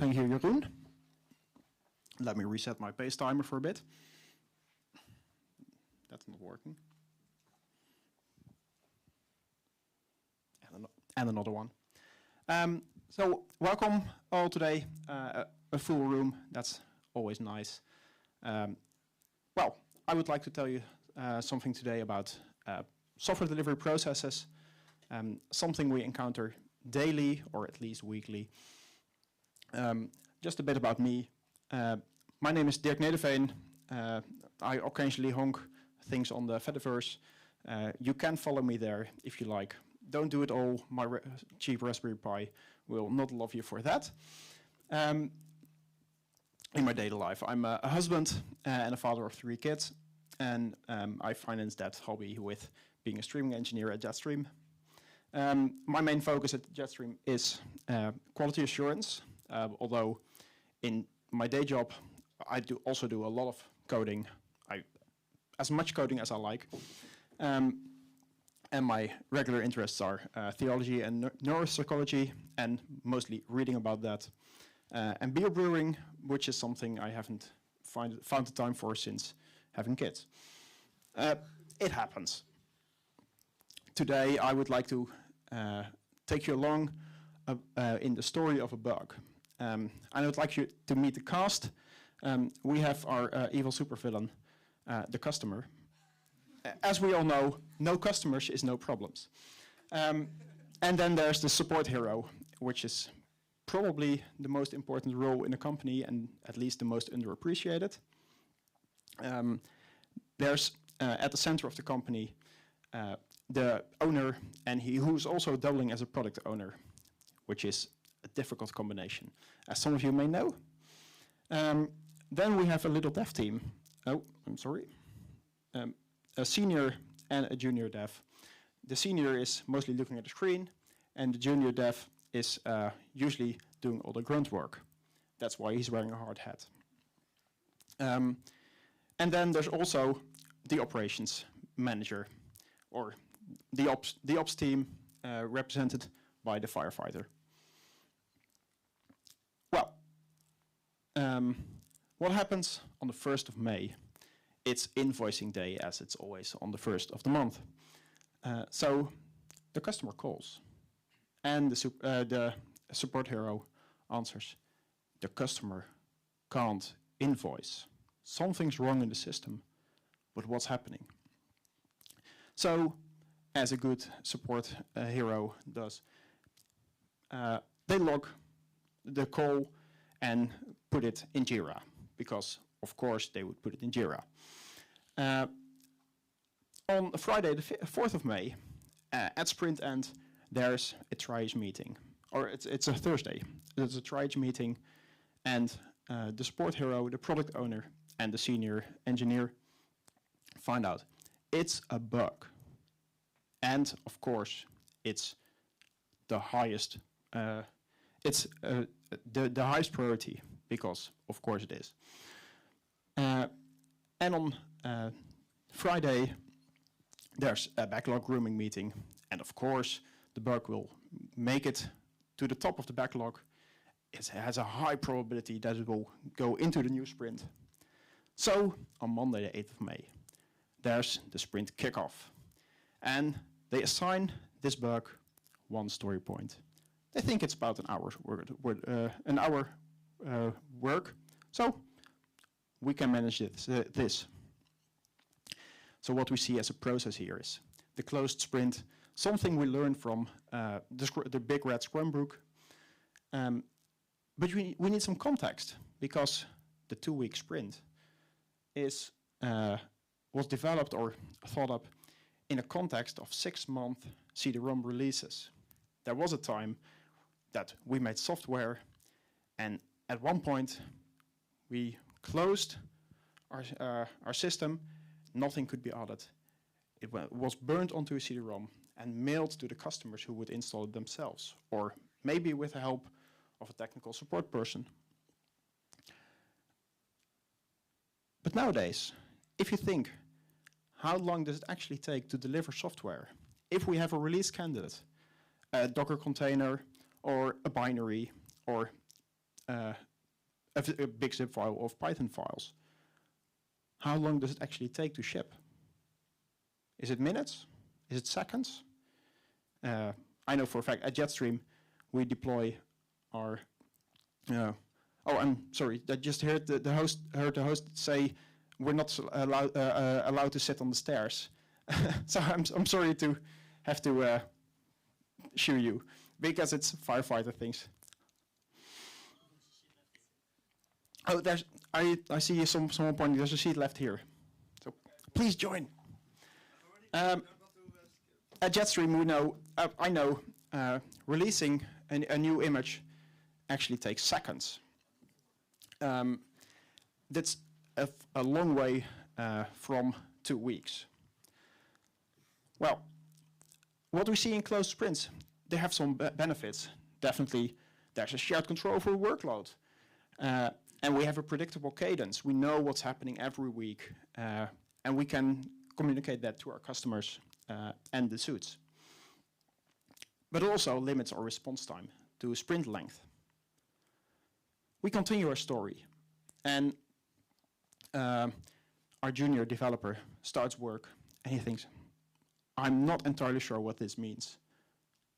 Thank you, Jeroen. Let me reset my pace timer for a bit. That's not working. And another one. So welcome all today. A full room, that's always nice. Well, I would like to tell you something today about software delivery processes, something we encounter daily or at least weekly. Just a bit about me. My name is Dirk Nederveen. I occasionally honk things on the Fediverse. You can follow me there if you like. Don't do it all. My cheap Raspberry Pi will not love you for that. In my daily life, I'm a husband and a father of 3 kids, and I finance that hobby with being a streaming engineer at Jetstream. My main focus at Jetstream is quality assurance, although in my day job, I also do a lot of coding, as much coding as I like. And my regular interests are theology and neuropsychology, and mostly reading about that. And beer brewing, which is something I haven't found the time for since having kids. It happens. Today, I would like to take you along in the story of a bug. And I would like you to meet the cast. We have our evil supervillain, the customer. As we all know, no customers is no problems. And then there's the support hero, which is probably the most important role in a company and at least the most underappreciated. There's at the center of the company the owner, and who's also doubling as a product owner, which is a difficult combination, as some of you may know. Then we have a little dev team. Oh, I'm sorry. A senior and a junior dev. The senior is mostly looking at the screen, and the junior dev is usually doing all the grunt work. That's why he's wearing a hard hat. And then there's also the operations manager, or the ops team represented by the firefighter. Well, what happens on the 1st of May? It's invoicing day, as it's always on the 1st of the month. So the customer calls, and the support hero answers, the customer can't invoice. Something's wrong in the system, but what's happening? So, as a good support hero does, they log the call and put it in Jira, because of course they would put it in Jira. On Friday, the 4th of May, at sprint end, there's a triage meeting. Or it's a Thursday. There's a triage meeting, and the support hero, the product owner, and the senior engineer find out it's a bug. And of course, it's the highest. It's the highest priority, because of course it is. And on Friday, there's a backlog grooming meeting, and of course, the bug will make it to the top of the backlog. It has a high probability that it will go into the new sprint. So, on Monday, the 8th of May, there's the sprint kickoff. And they assign this bug 1 story point. They think it's about an hour's work. So, we can manage this. So what we see as a process here is the closed sprint, something we learned from the big red Scrum book. But we need some context, because the 2-week sprint was developed or thought up in a context of 6-month CD-ROM releases. There was a time that we made software, and at one point we closed our system. Nothing could be added. It was burned onto a CD-ROM and mailed to the customers who would install it themselves, or maybe with the help of a technical support person. But nowadays, if you think, how long does it actually take to deliver software? If we have a release candidate, a Docker container, or a binary, or a big zip file of Python files. How long does it actually take to ship? Is it minutes? Is it seconds? I know for a fact at Jetstream we deploy our. Oh, I'm sorry. I just heard the host say we're not allowed to sit on the stairs. So I'm sorry to have to shoo you because it's firefighter things. Oh, I see someone pointing. There's a seat left here, so please join. At Jetstream, we know. I know releasing a new image actually takes seconds. That's a long way from 2 weeks. Well, what we see in closed sprints, they have some benefits. Definitely, there's a shared control over workload. And we have a predictable cadence. We know what's happening every week, and we can communicate that to our customers and the suits. But it also limits our response time to sprint length. We continue our story, and our junior developer starts work, and he thinks, I'm not entirely sure what this means.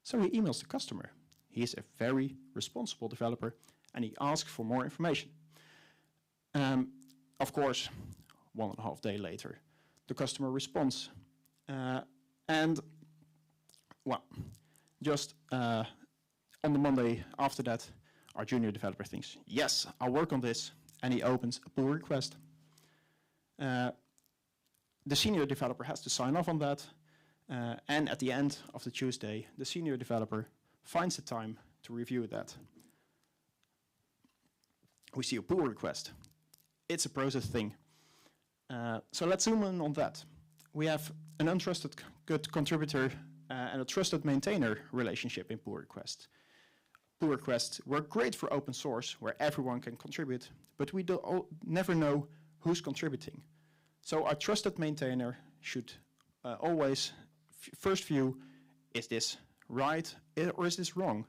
So he emails the customer. He is a very responsible developer, and he asks for more information. Of course, 1.5 days later, the customer responds. And, well, just on the Monday after that, our junior developer thinks, yes, I'll work on this. And he opens a pull request. The senior developer has to sign off on that. And at the end of the Tuesday, the senior developer finds the time to review that. We see a pull request. It's a process thing. So let's zoom in on that. We have an untrusted good contributor and a trusted maintainer relationship in pull requests. Pull requests work great for open source, where everyone can contribute, but we never know who's contributing. So our trusted maintainer should always first view, is this right or is this wrong?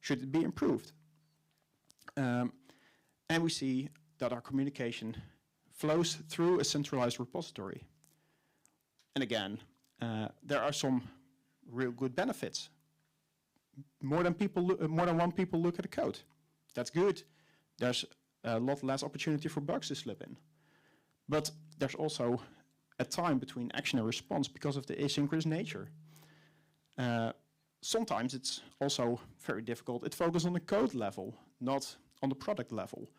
Should it be improved? And we see that our communication flows through a centralized repository. And again, there are some real good benefits. More than one people look at the code. That's good. There's a lot less opportunity for bugs to slip in. But there's also a time between action and response because of the asynchronous nature. Sometimes it's also very difficult. It focuses on the code level, not on the product level.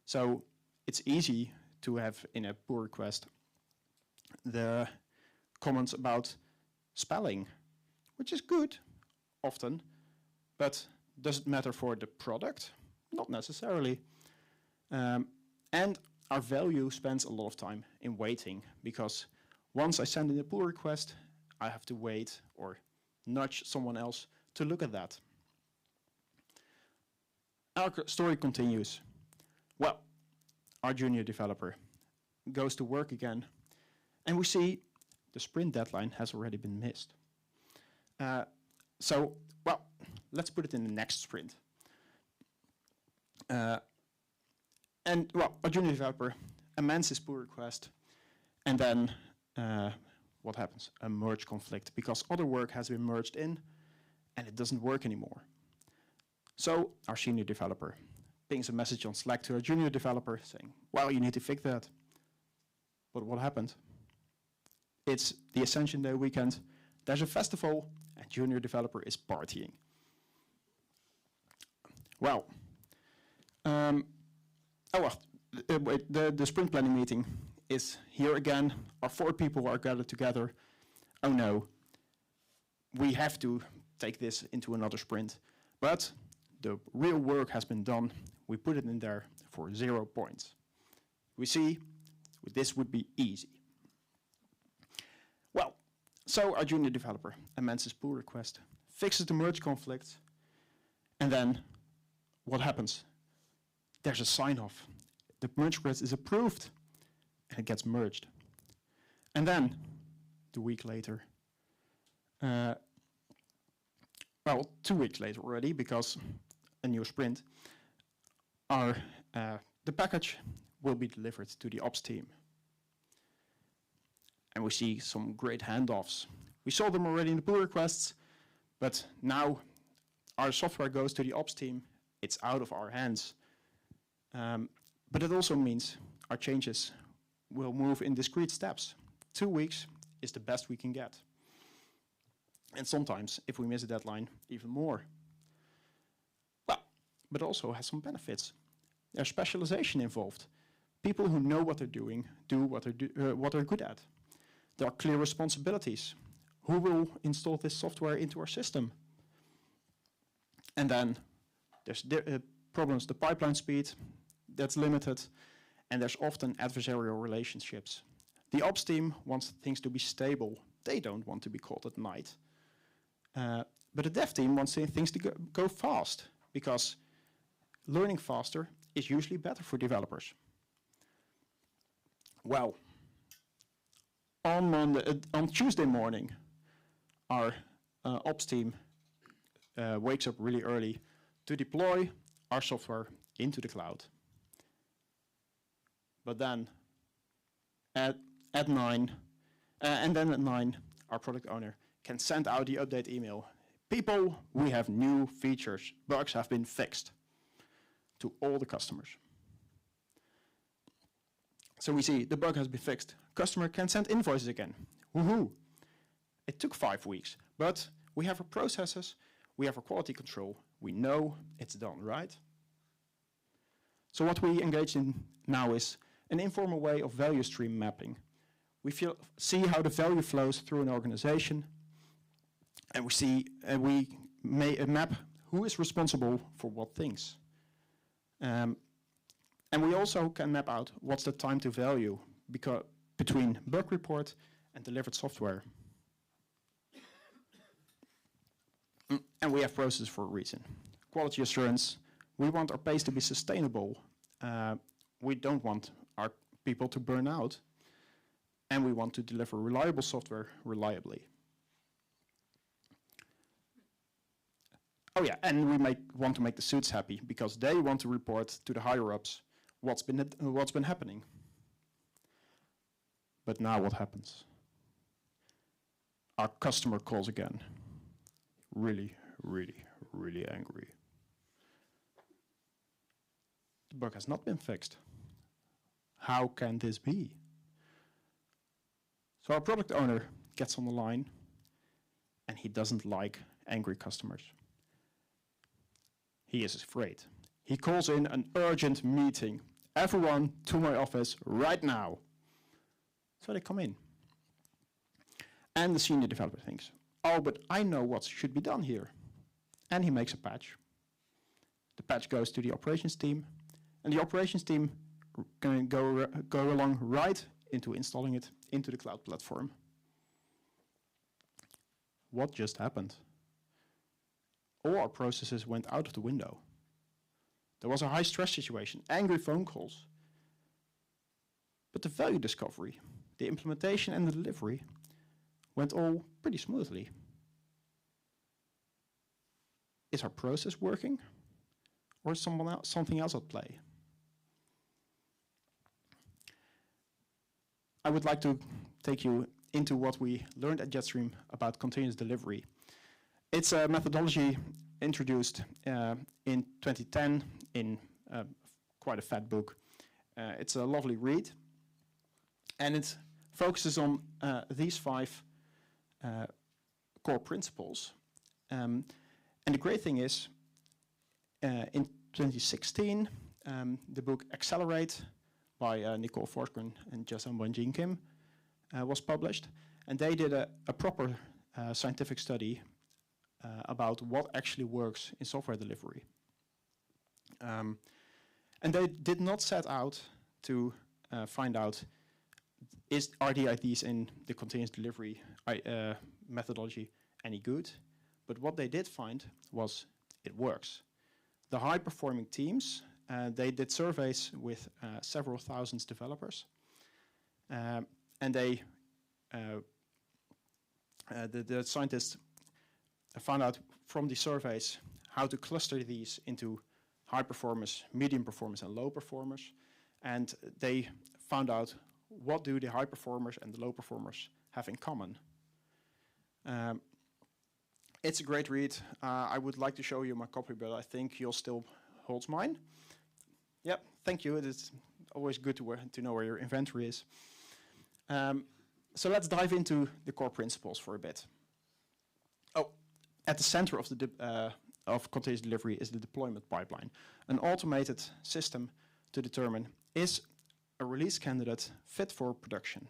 So it's easy to have in a pull request the comments about spelling, which is good often, but does it matter for the product? Not necessarily. And our value spends a lot of time in waiting, because once I send in a pull request, I have to wait or nudge someone else to look at that. Our story continues. Well, our junior developer goes to work again, and we see the sprint deadline has already been missed. So, well, let's put it in the next sprint. And, well, a junior developer amends his pull request, and then what happens? A merge conflict, because other work has been merged in, and it doesn't work anymore. So our senior developer pings a message on Slack to our junior developer saying, well, you need to fix that. But what happened? It's the Ascension Day weekend. There's a festival, and junior developer is partying. Well, the sprint planning meeting is here again. Our 4 people are gathered together. Oh no, we have to take this into another sprint. But the real work has been done. We put it in there for 0 points. We see this would be easy. Well, so our junior developer amends his pull request, fixes the merge conflict, and then what happens? There's a sign-off. The merge request is approved, and it gets merged. And then, 2 weeks later, 2 weeks later already, because a new sprint, the package will be delivered to the ops team. And we see some great handoffs. We saw them already in the pull requests, but now our software goes to the ops team. It's out of our hands. But it also means our changes will move in discrete steps. 2 weeks is the best we can get. And sometimes, if we miss a deadline, even more. Well, but also has some benefits. There's specialization involved. People who know what they're doing do what they're good at. There are clear responsibilities. Who will install this software into our system? And then there's problems, the pipeline speed, that's limited, and there's often adversarial relationships. The ops team wants things to be stable. They don't want to be called at night. But the dev team wants things to go fast, because learning faster is usually better for developers. Well, on Tuesday morning, our ops team wakes up really early to deploy our software into the cloud. But then at 9, and then at 9, our product owner can send out the update email. People, we have new features. Bugs have been fixed to all the customers. So we see the bug has been fixed. Customer can send invoices again. Woohoo! It took 5 weeks, but we have our processes, we have our quality control. We know it's done, right? So what we engage in now is an informal way of value stream mapping. We see how the value flows through an organization, and we map who is responsible for what things. And we also can map out what's the time to value between bug report and delivered software. And we have processes for a reason. Quality assurance, we want our pace to be sustainable. We don't want our people to burn out. And we want to deliver reliable software reliably. Oh yeah, and we want to make the suits happy because they want to report to the higher-ups what's been happening. But now what happens? Our customer calls again. Really, really, really angry. The bug has not been fixed. How can this be? So our product owner gets on the line, and he doesn't like angry customers. He is afraid. He calls in an urgent meeting. Everyone to my office right now. So they come in. And the senior developer thinks, oh, but I know what should be done here. And he makes a patch. The patch goes to the operations team, and the operations team can go along right into installing it into the cloud platform. What just happened? All our processes went out of the window. There was a high stress situation, angry phone calls. But the value discovery, the implementation and the delivery went all pretty smoothly. Is our process working? Or is something else at play? I would like to take you into what we learned at Jetstream about continuous delivery. It's a methodology introduced in 2010 in quite a fat book. It's a lovely read, and it focuses on these 5 core principles. And the great thing is, in 2016, the book Accelerate by Nicole Forsgren and Jason Bonjin Kim was published, and they did a proper scientific study about what actually works in software delivery. And they did not set out to find out are the ideas in the continuous delivery methodology any good, but what they did find was it works. The high-performing teams, they did surveys with several thousand developers, and they the scientists found out from the surveys how to cluster these into high performers, medium performers, and low performers. And they found out what do the high performers and the low performers have in common. It's a great read. I would like to show you my copy, but I think you'll still hold mine. Yep, thank you. It's always good to know where your inventory is. So let's dive into the core principles for a bit. Oh, at the center of of continuous delivery is the deployment pipeline, an automated system to determine is a release candidate fit for production.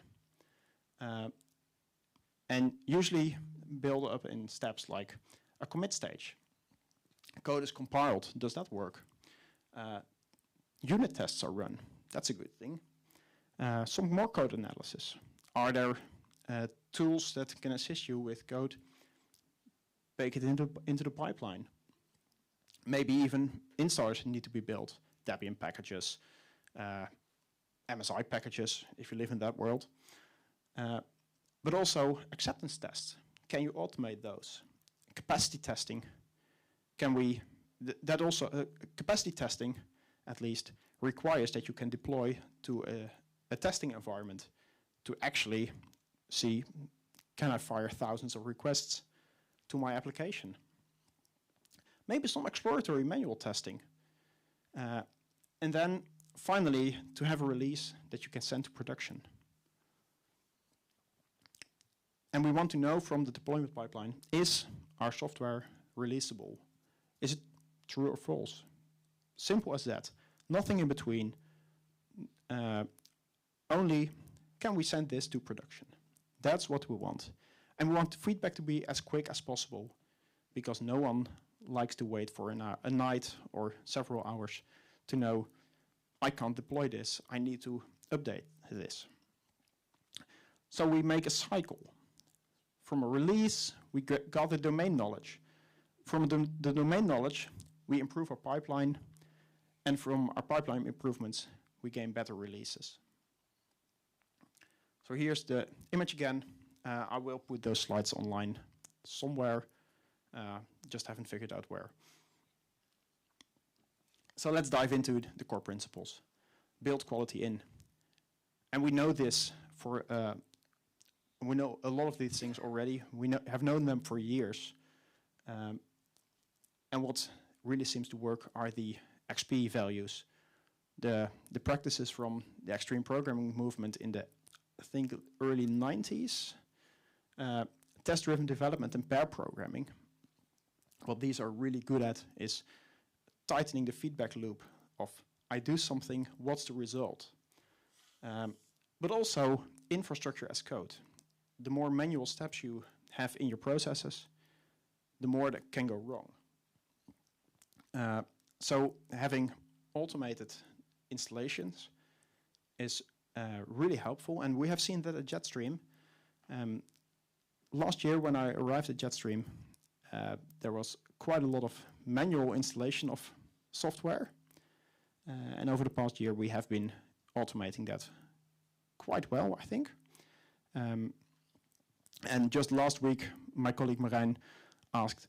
And usually build up in steps like a commit stage. Code is compiled. Does that work? Unit tests are run. That's a good thing. Some more code analysis. Are there tools that can assist you with code? Bake it into the pipeline. Maybe even installers need to be built. Debian packages, MSI packages, if you live in that world. But also acceptance tests. Can you automate those? Capacity testing. Capacity testing, at least, requires that you can deploy to a testing environment to actually see, can I fire thousands of requests to my application? Maybe some exploratory manual testing. And then finally, to have a release that you can send to production. And we want to know from the deployment pipeline, is our software releasable? Is it true or false? Simple as that. Nothing in between. Only, can we send this to production? That's what we want. And we want the feedback to be as quick as possible, because no one likes to wait for a night or several hours to know, I can't deploy this, I need to update this. So we make a cycle. From a release, we gather domain knowledge. From the domain knowledge, we improve our pipeline, and from our pipeline improvements, we gain better releases. So here's the image again. I will put those slides online somewhere, just haven't figured out where. So let's dive into the core principles. Build quality in. And we know this we know a lot of these things already. We have known them for years. And what really seems to work are the XP values, the practices from the extreme programming movement in the, I think, early 90s. Test-driven development and pair programming. What these are really good at is tightening the feedback loop of, I do something, what's the result? But also infrastructure as code. The more manual steps you have in your processes, the more that can go wrong. So having automated installations is really helpful, and we have seen that at Jetstream. Last year when I arrived at Jetstream, there was quite a lot of manual installation of software, and over the past year we have been automating that quite well, I think. And just last week, my colleague Marijn asked,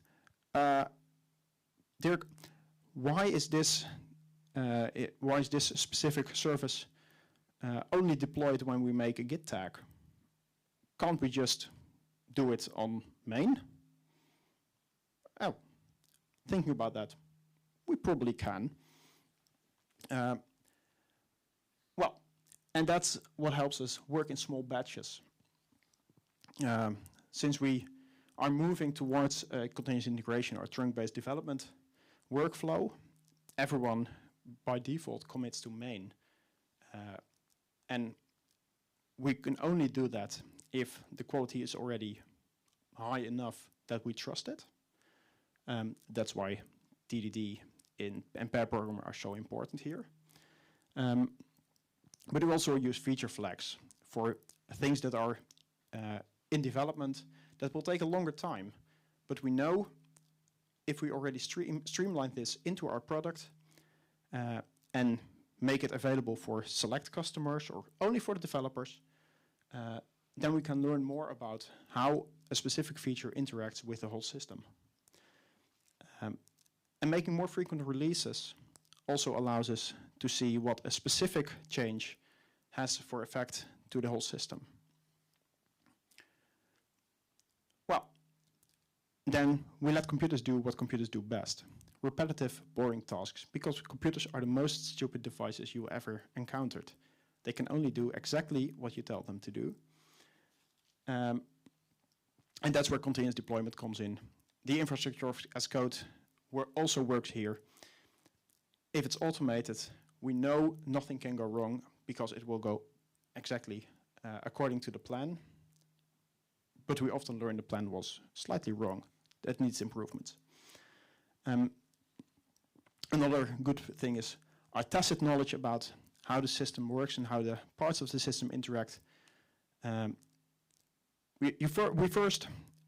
Dirk, why is this specific service only deployed when we make a Git tag? Can't we just do it on main? Oh, thinking about that, we probably can. Well, and that's what helps us work in small batches. Since we are moving towards continuous integration or trunk-based development workflow, everyone by default commits to main. And we can only do that if the quality is already high enough that we trust it. That's why TDD and pair programming are so important here. But we also use feature flags for things that are in development that will take a longer time. But we know if we already streamline this into our product and make it available for select customers or only for the developers, then we can learn more about how a specific feature interacts with the whole system. And making more frequent releases also allows us to see what a specific change has for effect to the whole system. Well, then we let computers do what computers do best. Repetitive, boring tasks, because computers are the most stupid devices you ever encountered. They can only do exactly what you tell them to do. And that's where continuous deployment comes in. The infrastructure as code also works here. If it's automated, we know nothing can go wrong because it will go exactly according to the plan. But we often learn the plan was slightly wrong. That needs improvements. Another good thing is our tacit knowledge about how the system works and how the parts of the system interact. We first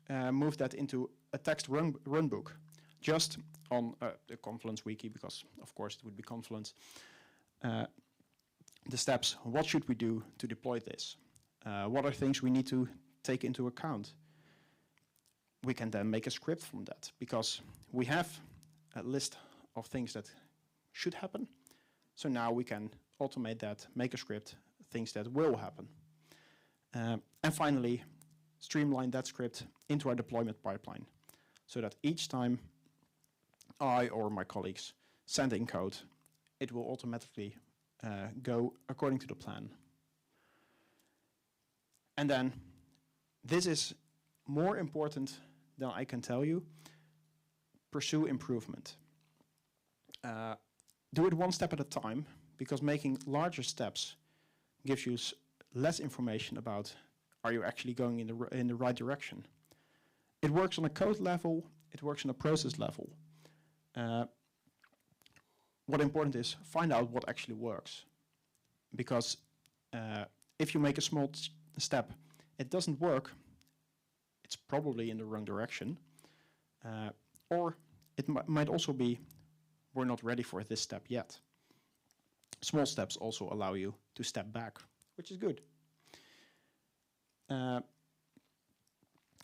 moved that into a text runbook, just on the Confluence wiki, because of course it would be Confluence. The steps, what should we do to deploy this? What are things we need to take into account? We can then make a script from that, because we have a list of things that should happen. So now we can automate that, make a script, things that will happen. And finally, streamline that script into our deployment pipeline, so that each time I or my colleagues send in code, it will automatically go according to the plan. And then, this is more important than I can tell you. Pursue improvement. Do it one step at a time, because making larger steps gives you less information about are you actually going in the right direction. It works on a code level, it works on a process level. What important is find out what actually works. Because if you make a small step, it doesn't work, it's probably in the wrong direction. Or it might also be, we're not ready for this step yet. Small steps also allow you to step back, which is good. And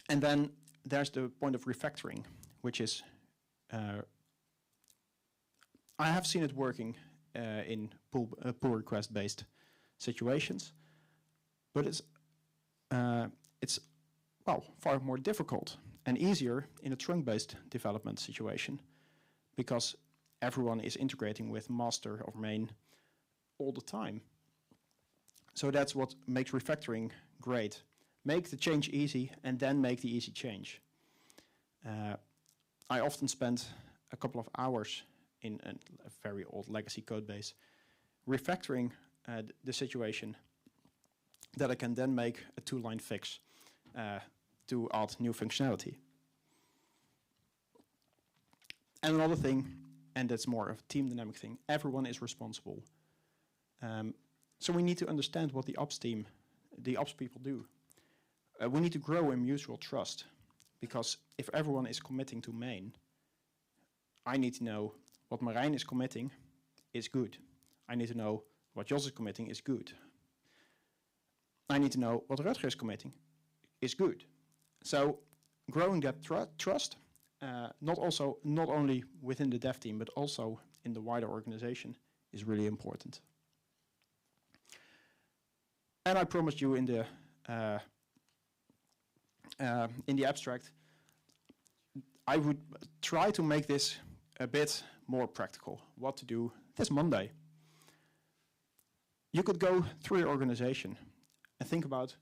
then there's the point of refactoring, which is, I have seen it working in pull request-based situations, but it's far more difficult and easier in a trunk-based development situation, because everyone is integrating with master or main all the time. So that's what makes refactoring great. Make the change easy and then make the easy change. I often spend a couple of hours in a very old legacy code base refactoring the situation that I can then make a 2-line fix to add new functionality. And another thing, and that's more of a team dynamic thing, everyone is responsible. So we need to understand what the ops team, the ops people do. We need to grow in mutual trust, because if everyone is committing to main, I need to know what Marijn is committing is good. I need to know what Jos is committing is good. I need to know what Rutger is committing is good. So growing that trust, not only within the dev team, but also in the wider organization, is really important. And I promised you in the abstract, I would try to make this a bit more practical. What to do this Monday. You could go through your organization and think about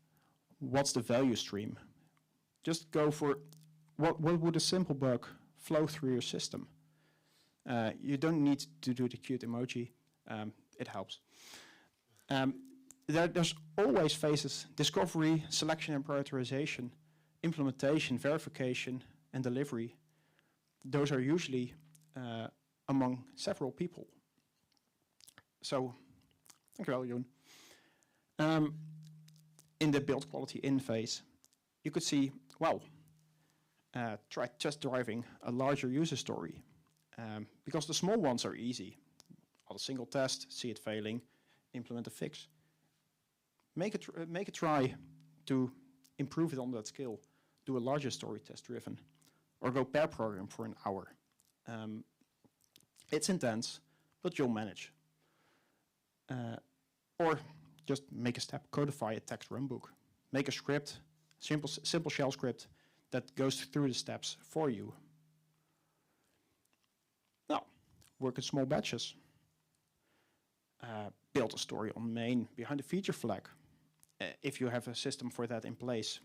what's the value stream. Just go for what would a simple bug flow through your system. You don't need to do the cute emoji. It helps. There's always phases: discovery, selection and prioritization, implementation, verification, and delivery. Those are usually among several people. So, thank you, Jeroen. In the build quality in phase, you could see, well, try just driving a larger user story. Because the small ones are easy. Add a single test, see it failing, implement a fix. Make a try to improve it on that scale. Do a larger story test driven, or go pair program for an hour. It's intense, but you'll manage. Or just make a step, codify a text runbook. Make a script, simple shell script that goes through the steps for you. Now, work in small batches. Build a story on main behind the feature flag, if you have a system for that in place.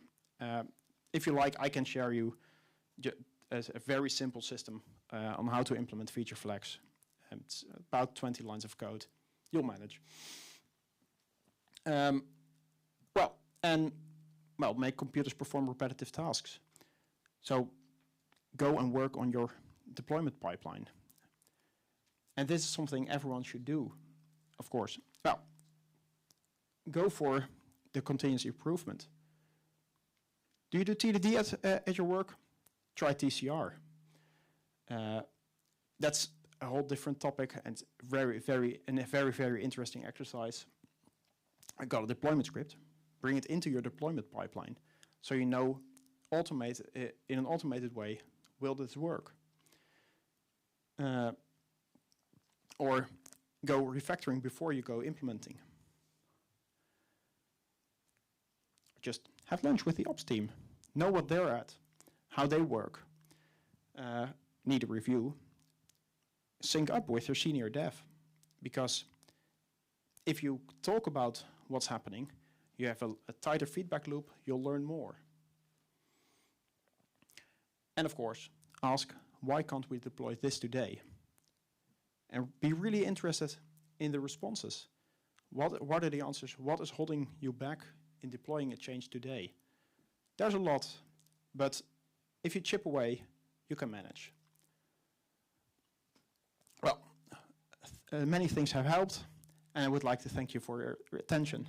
If you like, I can share you as a very simple system on how to implement feature flags. It's about 20 lines of code. You'll manage. Make computers perform repetitive tasks. So go and work on your deployment pipeline. And this is something everyone should do, of course. Well, go for the continuous improvement. Do you do TDD at your work? Try TCR. That's a whole different topic and very, very interesting exercise. I got a deployment script. Bring it into your deployment pipeline, so you know, in an automated way, will this work? Or go refactoring before you go implementing. Just have lunch with the ops team. Know what they're at, how they work. Need a review. Sync up with your senior dev. Because if you talk about what's happening, you have a tighter feedback loop, you'll learn more. And of course, ask, why can't we deploy this today? And be really interested in the responses. What are the answers? What is holding you back in deploying a change today? There's a lot, but if you chip away, you can manage. Well, many things have helped, and I would like to thank you for your attention.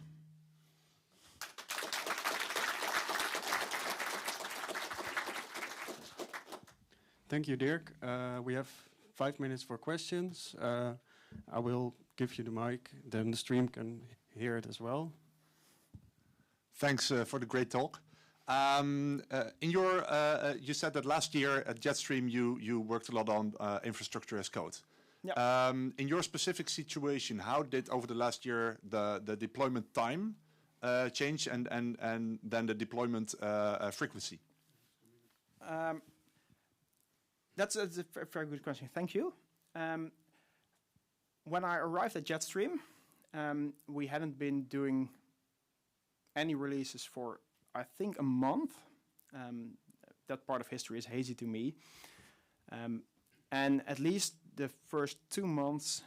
Thank you, Dirk. We have 5 minutes for questions. I will give you the mic, then the stream can hear it as well. Thanks for the great talk. You said that last year at Jetstream you worked a lot on infrastructure as code. Yeah. In your specific situation, how did over the last year the deployment time change and then the deployment frequency? That's a very good question. Thank you. When I arrived at Jetstream, we hadn't been doing any releases for, I think, a month. That part of history is hazy to me. And at least the first 2 months,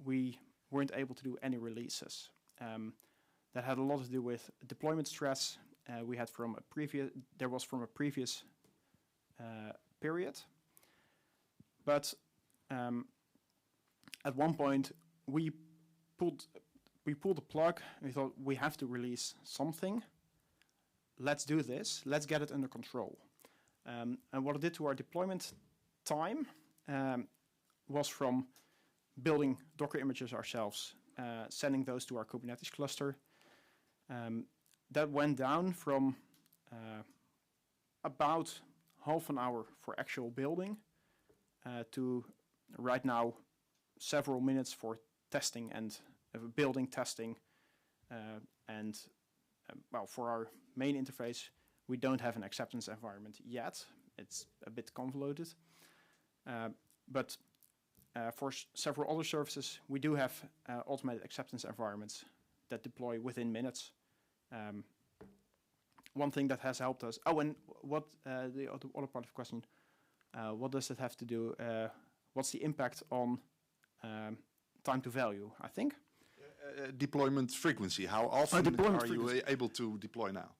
we weren't able to do any releases. That had a lot to do with deployment stress. We had from a previous period. But at one point, we pulled the plug. We thought we have to release something. Let's do this. Let's get it under control. And what it did to our deployment time was from building Docker images ourselves, sending those to our Kubernetes cluster. That went down from about half an hour for actual building to right now several minutes for testing and building testing. For our main interface, we don't have an acceptance environment yet. It's a bit convoluted. But for several other services, we do have automated acceptance environments that deploy within minutes. One thing that has helped us... Oh, and what the other part of the question, what does it have to do? What's the impact on time to value, I think? Deployment frequency. How often are you able to deploy now?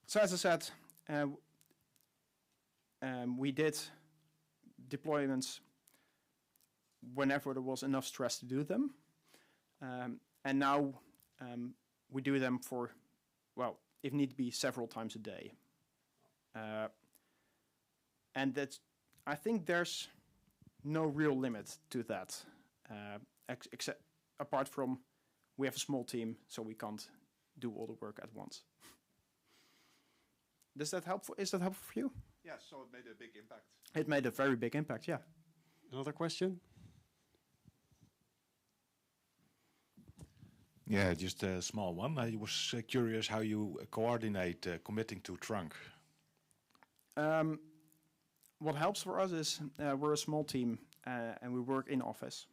So as I said, we did deployments whenever there was enough stress to do them. And now we do them for, well, if need be, several times a day. And that's, I think there's no real limit to that, except apart from we have a small team, so we can't do all the work at once. Is that helpful for you? Yeah, so it made a big impact. It made a very big impact, yeah. Another question? Yeah, just a small one. I was curious how you coordinate committing to trunk. What helps for us is we're a small team and we work in office.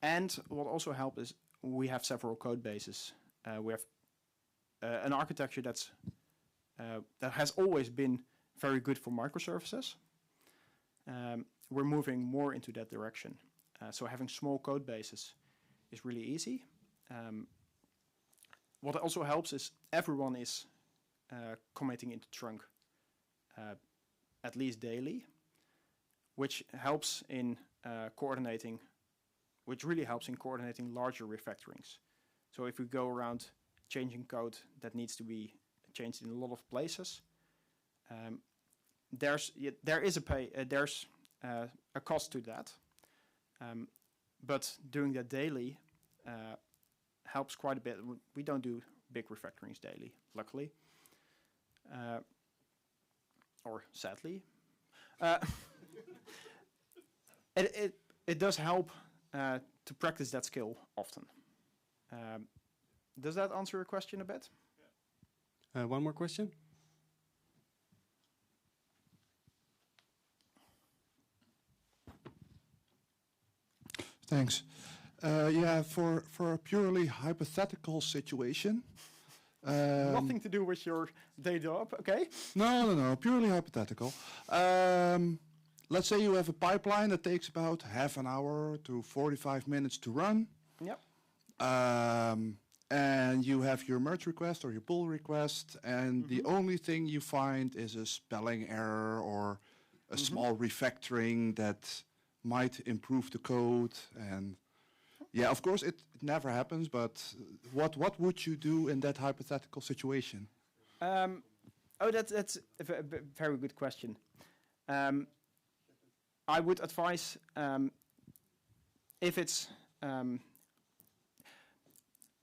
And what also helps is we have several code bases. We have an architecture that has always been very good for microservices. We're moving more into that direction. So having small code bases is really easy. What also helps is everyone is committing into trunk at least daily, which helps in coordinating, which really helps in coordinating larger refactorings. So if we go around changing code that needs to be changed in a lot of places, there's a cost to that, but doing that daily helps quite a bit. We don't do big refactorings daily, luckily, or sadly. It does help to practice that skill often. Does that answer your question a bit? One more question. Thanks. Yeah, for a purely hypothetical situation. Nothing to do with your day job, okay? No, purely hypothetical. Let's say you have a pipeline that takes about half an hour to 45 minutes to run. Yep. And you have your merge request or your pull request, and the only thing you find is a spelling error or a small refactoring that might improve the code. And yeah, of course, it never happens, but what would you do in that hypothetical situation? That's a very good question. I would advise if it's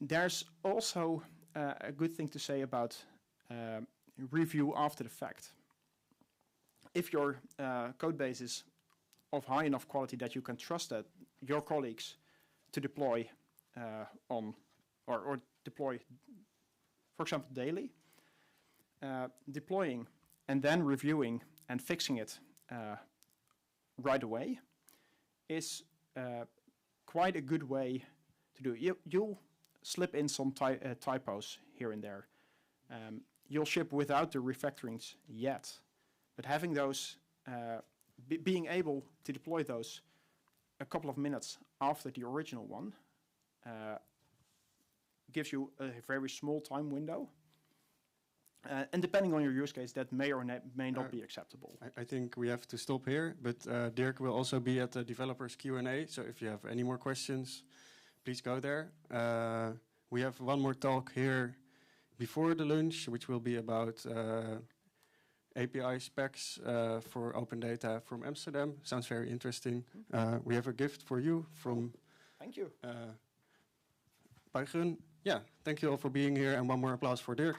there's also a good thing to say about review after the fact. If your code base is of high enough quality that you can trust that your colleagues to deploy on or deploy, for example, daily, deploying and then reviewing and fixing it right away is quite a good way to do it. You'll slip in some typos here and there. You'll ship without the refactorings yet, but having those, being able to deploy those a couple of minutes after the original one gives you a very small time window. And depending on your use case, that may or may not be acceptable. I think we have to stop here, but Dirk will also be at the developers Q&A, so if you have any more questions, please go there. We have one more talk here before the lunch, which will be about API specs for open data from Amsterdam. Sounds very interesting. We have a gift for you from Thank you. Pygrunn. Yeah, thank you all for being here, and one more applause for Dirk.